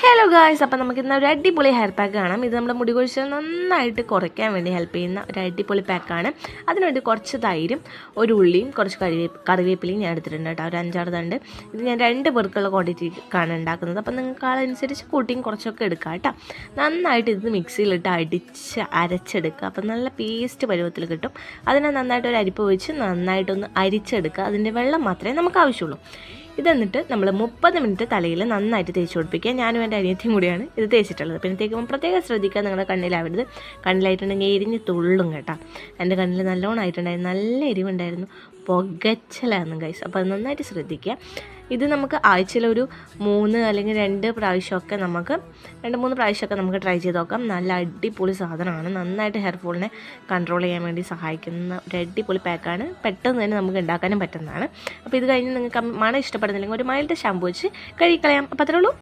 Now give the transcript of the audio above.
Hello guys, അപ്പോൾ നമുക്ക് ഇന്ന് ഒരു അടിപൊളി ഹെയർ പാക്ക് കാണാം. ഇത് നമ്മുടെ മുടി കൊഴിച്ചിൽ നന്നായിട്ട് കുറയ്ക്കാൻ വേണ്ടി ഹെൽപ്പ് ചെയ്യുന്ന ഒരു അടിപൊളി പാക്കാണ്. അതിനുവേണ്ടി കുറച്ച് തൈരും ഒരു ഉള്ളിയും കുറച്ച് കറിവേപ്പിലയും ഞാൻ എടുത്തിട്ടുണ്ട് കേട്ടോ, ഒരു 5-6 തണ്ട്. ഇത് ഞാൻ 2 പേർക്കുള്ള ക്വാണ്ടിറ്റിക്കാണ് ഉണ്ടാക്കുന്നത്. അപ്പോൾ നിങ്ങൾക്ക് ആളനുസരിച്ച് കൂട്ടിയും കുറച്ചൊക്കെ എടുക്കാം കേട്ടോ. നന്നായിട്ട് ഇത് മിക്സിയിലിട്ട് അരച്ചെടുക്കുക. അപ്പോൾ നല്ല പേസ്റ്റ് പരുവത്തിൽ കിട്ടും. അതിനെ നന്നായിട്ട് ഒരു അരിപ്പ് വെച്ച് നന്നായിട്ടൊന്ന് അരിച്ചെടുക്കുക. അതിൻ്റെ വെള്ളം മാത്രമേ നമുക്ക് ആവശ്യമുള്ളൂ. ഇതെന്നിട്ട് നമ്മൾ 30 മിനിറ്റ് തലയിൽ നന്നായിട്ട് തേച്ച് പിടിപ്പിക്കുക. ഞാനും എൻ്റെ അനിയത്തിയും കൂടിയാണ് ഇത് തേച്ചിട്ടുള്ളത്. പിന്നെ തേക്കുമ്പോൾ പ്രത്യേകം ശ്രദ്ധിക്കുക, നിങ്ങളുടെ കണ്ണിലാവരുത്. കണ്ണിലായിട്ടുണ്ടെങ്കിൽ എരിഞ്ഞ് തുള്ളും കേട്ടോ. എൻ്റെ കണ്ണിൽ നല്ലോണം ആയിട്ടുണ്ടായിരുന്നു, നല്ല എരിവുണ്ടായിരുന്നു, പുകച്ചലായിരുന്നു ഗൈസ്. അപ്പോൾ അത് നന്നായിട്ട് ശ്രദ്ധിക്കുക. ഇത് നമുക്ക് ആഴ്ചയിലൊരു 3 അല്ലെങ്കിൽ 2 പ്രാവശ്യമൊക്കെ നമുക്ക് 2-3 പ്രാവശ്യമൊക്കെ നമുക്ക് ട്രൈ ചെയ്ത് നോക്കാം. നല്ല അടിപൊളി സാധനമാണ്. നന്നായിട്ട് ഹെയർ ഫോളിനെ കൺട്രോൾ ചെയ്യാൻ വേണ്ടി സഹായിക്കുന്ന ഒരു അടിപൊളി പാക്കാണ്. പെട്ടെന്ന് തന്നെ നമുക്ക് ഉണ്ടാക്കാനും പറ്റുന്നതാണ്. അപ്പോൾ ഇത് കഴിഞ്ഞ് നിങ്ങൾക്ക് മണം ഇഷ്ടപ്പെടുന്നില്ലെങ്കിൽ ഒരു മൈൽഡ് ഷാമ്പു വെച്ച് കഴുകിക്കളയാം. അപ്പോൾ അത്രേ ഉള്ളൂ.